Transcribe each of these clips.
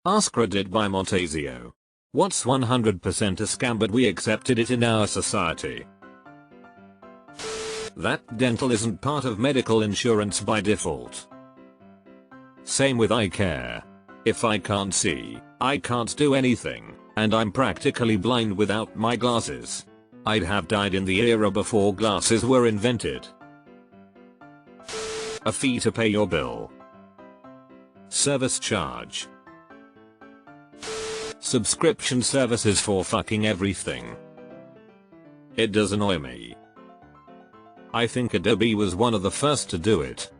AskReddit by Montezio. What's 100% a scam but we accepted it in our society? That dental isn't part of medical insurance by default. Same with eye care. If I can't see, I can't do anything, and I'm practically blind without my glasses. I'd have died in the era before glasses were invented. A fee to pay your bill. Service charge. Subscription services for fucking everything. It does annoy me. I think Adobe was one of the first to do it.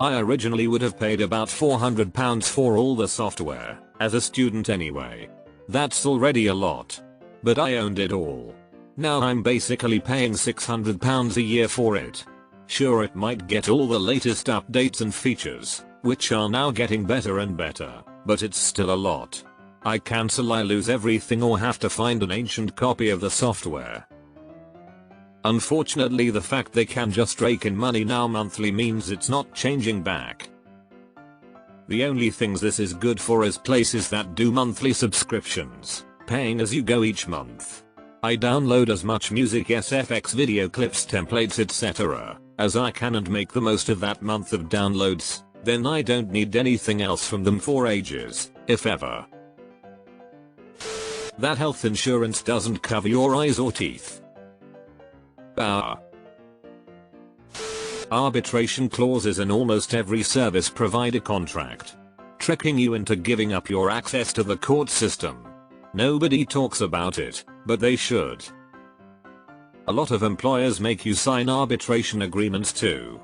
I originally would have paid about £400 for all the software, as a student anyway. That's already a lot. But I owned it all. Now I'm basically paying £600 a year for it. Sure, it might get all the latest updates and features, which are now getting better and better, but it's still a lot. I cancel, I lose everything, or have to find an ancient copy of the software. Unfortunately, the fact they can just rake in money now monthly means it's not changing back. The only things this is good for is places that do monthly subscriptions, paying as you go each month. I download as much music, SFX video clips, templates, etc. as I can and make the most of that month of downloads, then I don't need anything else from them for ages, if ever. That health insurance doesn't cover your eyes or teeth. Arbitration clauses in almost every service provider contract, tricking you into giving up your access to the court system. Nobody talks about it, but they should. A lot of employers make you sign arbitration agreements too.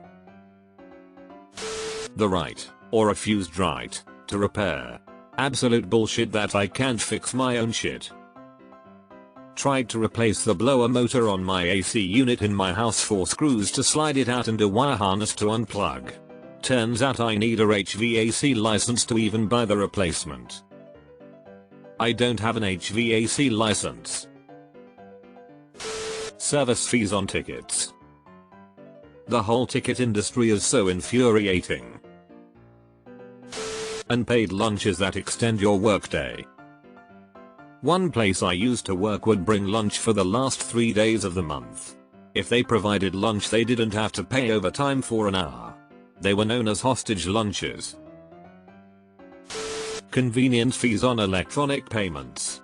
The right, or refused right, to repair. Absolute bullshit that I can't fix my own shit. Tried to replace the blower motor on my AC unit in my house, 4 screws to slide it out and a wire harness to unplug. Turns out I need a HVAC license to even buy the replacement. I don't have an HVAC license. Service fees on tickets. The whole ticket industry is so infuriating. Unpaid lunches that extend your workday. One place I used to work would bring lunch for the last 3 days of the month. If they provided lunch, they didn't have to pay overtime for an hour. They were known as hostage lunches. Convenience fees on electronic payments.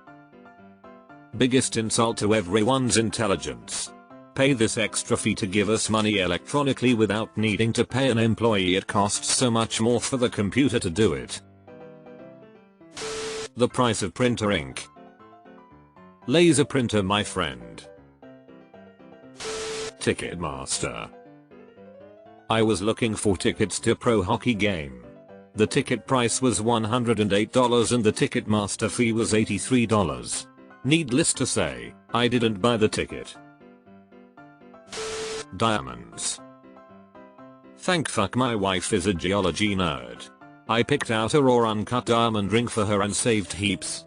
Biggest insult to everyone's intelligence. Pay this extra fee to give us money electronically without needing to pay an employee. It costs so much more for the computer to do it. The price of printer ink. Laser printer, my friend. Ticketmaster. I was looking for tickets to a pro hockey game. The ticket price was $108 and the Ticketmaster fee was $83. Needless to say, I didn't buy the ticket. Diamonds. Thank fuck my wife is a geology nerd. I picked out a raw uncut diamond ring for her and saved heaps.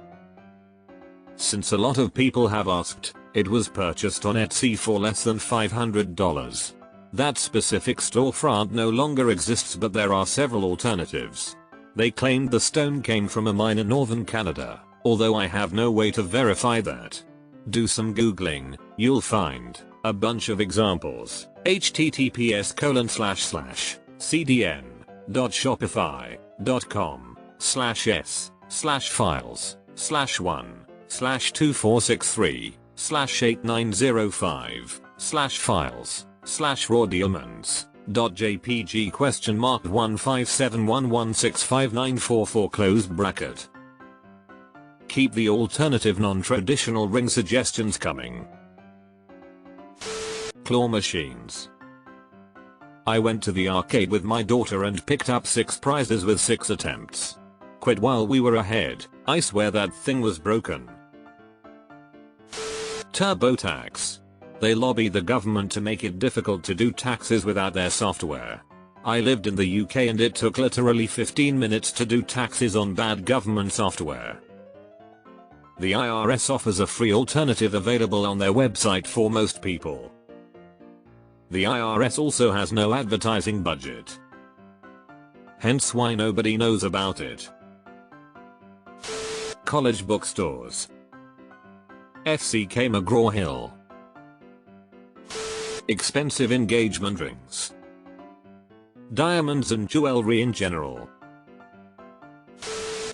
Since a lot of people have asked, it was purchased on Etsy for less than $500. That specific storefront no longer exists, but there are several alternatives. They claimed the stone came from a mine in northern Canada, although I have no way to verify that. Do some googling, you'll find a bunch of examples. https://cdn.shopify.com/s/files/12463/89055/files/raw diamonds.jpg?mark 15711659444 closed bracket. Keep the alternative non-traditional ring suggestions coming. Claw machines. I went to the arcade with my daughter and picked up 6 prizes with 6 attempts. Quit while we were ahead. I swear that thing was broken. TurboTax. They lobby the government to make it difficult to do taxes without their software. I lived in the UK and it took literally 15 minutes to do taxes on bad government software. The IRS offers a free alternative available on their website for most people. The IRS also has no advertising budget. Hence why nobody knows about it. college bookstores. FCK McGraw-Hill. Expensive engagement rings. Diamonds and jewelry in general.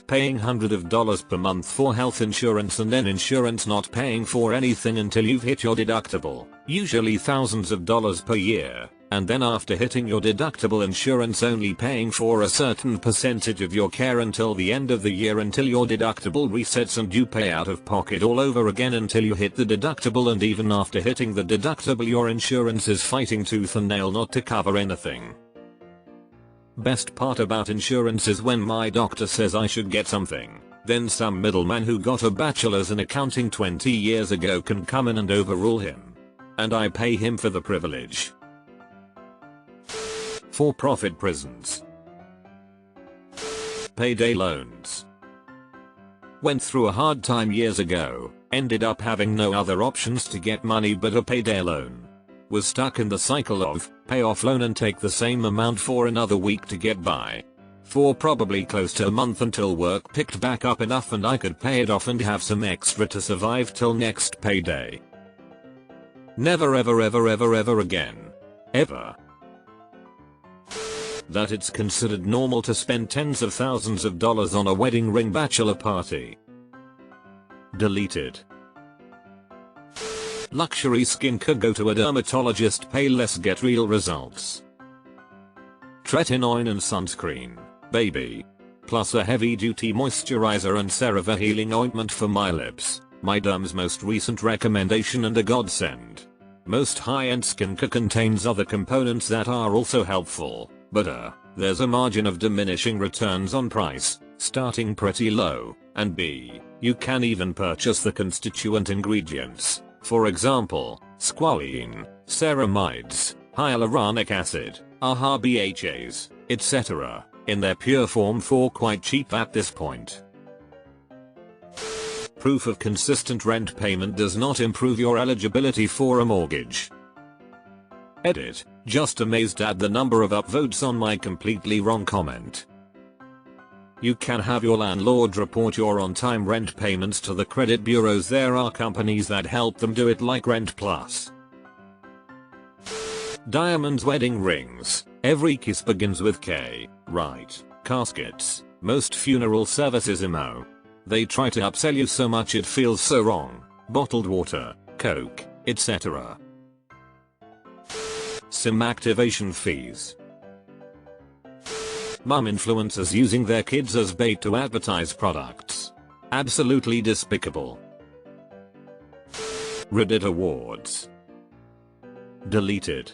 Paying hundreds of dollars per month for health insurance and then insurance not paying for anything until you've hit your deductible, usually thousands of dollars per year, and then after hitting your deductible insurance only paying for a certain percentage of your care until the end of the year until your deductible resets and you pay out of pocket all over again until you hit the deductible, and even after hitting the deductible your insurance is fighting tooth and nail not to cover anything. Best part about insurance is when my doctor says I should get something, then some middleman who got a bachelor's in accounting 20 years ago can come in and overrule him. And I pay him for the privilege. For-profit prisons. Payday loans. Went through a hard time years ago, ended up having no other options to get money but a payday loan. Was stuck in the cycle of pay off loan and take the same amount for another week to get by. For probably close to a month until work picked back up enough and I could pay it off and have some extra to survive till next payday. Never ever ever ever ever again. Ever. That it's considered normal to spend tens of thousands of dollars on a wedding ring bachelor party. Deleted. Luxury skincare, go to a dermatologist, pay less, get real results. Tretinoin and sunscreen, baby. Plus a heavy duty moisturizer and CeraVe healing ointment for my lips. My derm's most recent recommendation and a godsend. Most high-end skincare contains other components that are also helpful, but there's a margin of diminishing returns on price, starting pretty low, and b, you can even purchase the constituent ingredients. For example, squalene, ceramides, hyaluronic acid, AHA BHAs, etc., in their pure form for quite cheap at this point. Proof of consistent rent payment does not improve your eligibility for a mortgage. Edit, just amazed at the number of upvotes on my completely wrong comment. You can have your landlord report your on-time rent payments to the credit bureaus. There are companies that help them do it like Rent Plus. Diamonds, wedding rings. Every kiss begins with K, right? Caskets. Most funeral services emo. They try to upsell you so much it feels so wrong. Bottled water, coke, etc. SIM activation fees. Mum influencers using their kids as bait to advertise products. Absolutely despicable. Reddit awards. Deleted.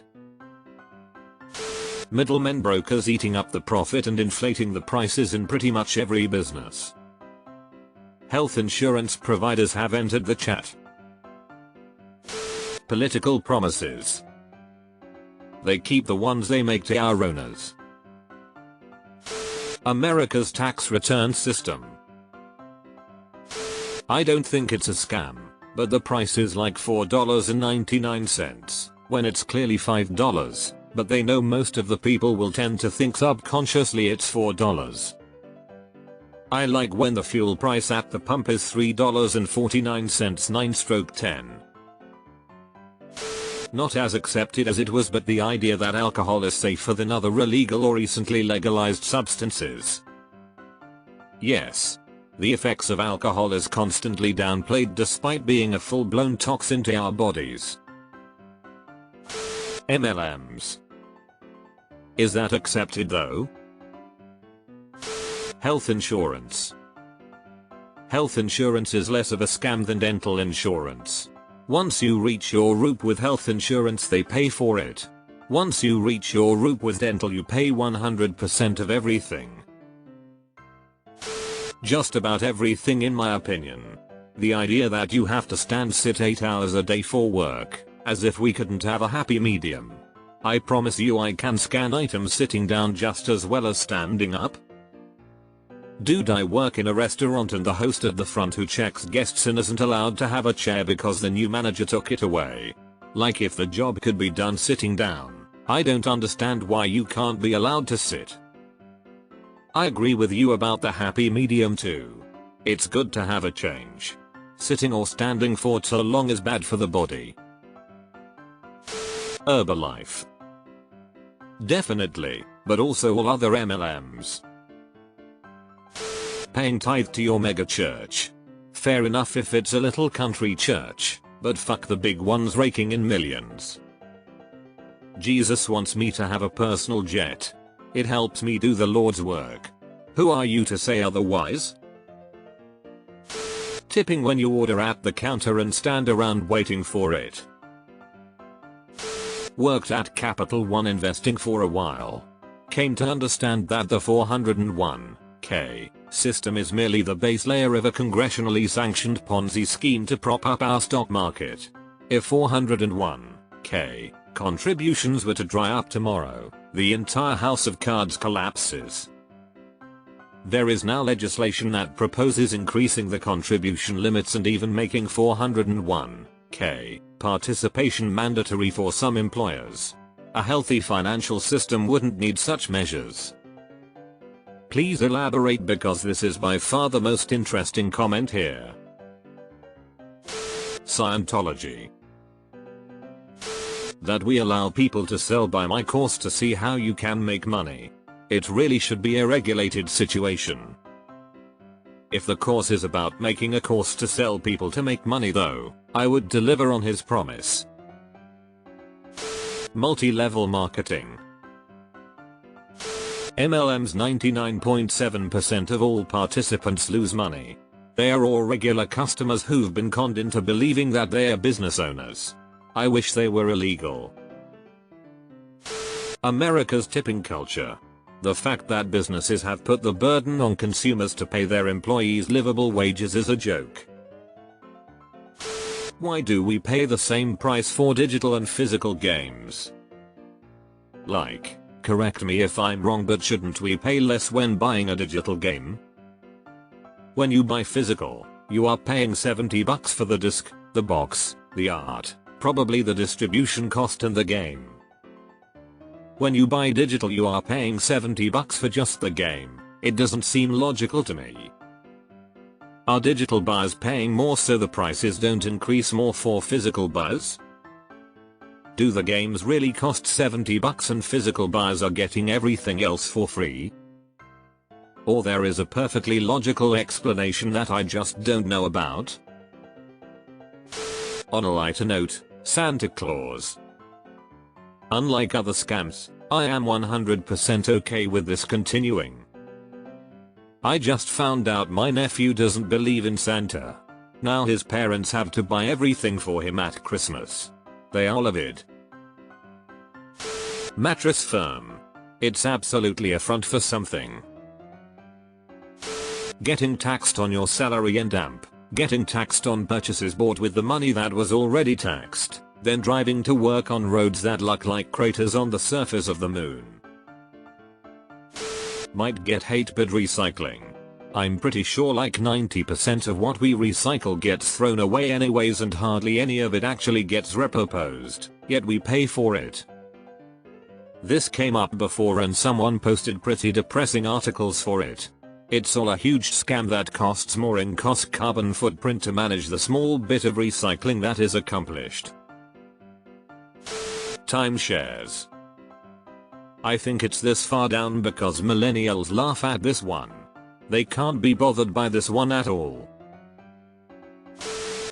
Middlemen, brokers eating up the profit and inflating the prices in pretty much every business. Health insurance providers have entered the chat. Political promises. They keep the ones they make to our owners. America's tax return system. I don't think it's a scam, but the price is like $4.99 when it's clearly $5, but they know most of the people will tend to think subconsciously it's $4. I like when the fuel price at the pump is $3.49 9/10. Not as accepted as it was, but the idea that alcohol is safer than other illegal or recently legalized substances. Yes. The effects of alcohol is constantly downplayed despite being a full-blown toxin to our bodies. MLMs. Is that accepted though? Health insurance. Health insurance is less of a scam than dental insurance. Once you reach your ROOP with health insurance, they pay for it. Once you reach your ROOP with dental, you pay 100% of everything. Just about everything, in my opinion. The idea that you have to sit 8 hours a day for work, as if we couldn't have a happy medium. I promise you I can scan items sitting down just as well as standing up. Dude, I work in a restaurant and the host at the front who checks guests in isn't allowed to have a chair because the new manager took it away. Like if the job could be done sitting down, I don't understand why you can't be allowed to sit. I agree with you about the happy medium too. It's good to have a change. Sitting or standing for too long is bad for the body. Herbalife. Definitely, but also all other MLMs. Paying tithe to your mega church. Fair enough if it's a little country church, but fuck the big ones raking in millions. Jesus wants me to have a personal jet. It helps me do the Lord's work. Who are you to say otherwise? Tipping when you order at the counter and stand around waiting for it. Worked at Capital One investing for a while. Came to understand that the 401k system is merely the base layer of a congressionally sanctioned Ponzi scheme to prop up our stock market. If 401k contributions were to dry up tomorrow, the entire house of cards collapses. There is now legislation that proposes increasing the contribution limits and even making 401k participation mandatory for some employers. A healthy financial system wouldn't need such measures. Please elaborate, because this is by far the most interesting comment here. Scientology. That we allow people to sell buy my course to see how you can make money. It really should be a regulated situation. If the course is about making a course to sell people to make money though, I would deliver on his promise. Multi-level marketing. MLMs 99.7% of all participants lose money. They are all regular customers who've been conned into believing that they are business owners. I wish they were illegal. America's tipping culture. The fact that businesses have put the burden on consumers to pay their employees livable wages is a joke. Why do we pay the same price for digital and physical games? Like, correct me if I'm wrong, but shouldn't we pay less when buying a digital game? When you buy physical, you are paying $70 for the disc, the box, the art, probably the distribution cost and the game. When you buy digital, you are paying $70 for just the game. It doesn't seem logical to me. Are digital buyers paying more so the prices don't increase more for physical buyers? Do the games really cost $70 and physical buyers are getting everything else for free? Or there is a perfectly logical explanation that I just don't know about? On a lighter note, Santa Claus. Unlike other scams, I am 100% okay with this continuing. I just found out my nephew doesn't believe in Santa. Now his parents have to buy everything for him at Christmas. They are livid. Mattress firm. It's absolutely a front for something. Getting taxed on your salary and AMP. Getting taxed on purchases bought with the money that was already taxed. Then driving to work on roads that look like craters on the surface of the moon. Might get hate, but recycling. I'm pretty sure like 90% of what we recycle gets thrown away anyways and hardly any of it actually gets repurposed, yet we pay for it. This came up before and someone posted pretty depressing articles for it. It's all a huge scam that costs more in cost carbon footprint to manage the small bit of recycling that is accomplished. Timeshares. I think it's this far down because millennials laugh at this one. They can't be bothered by this one at all.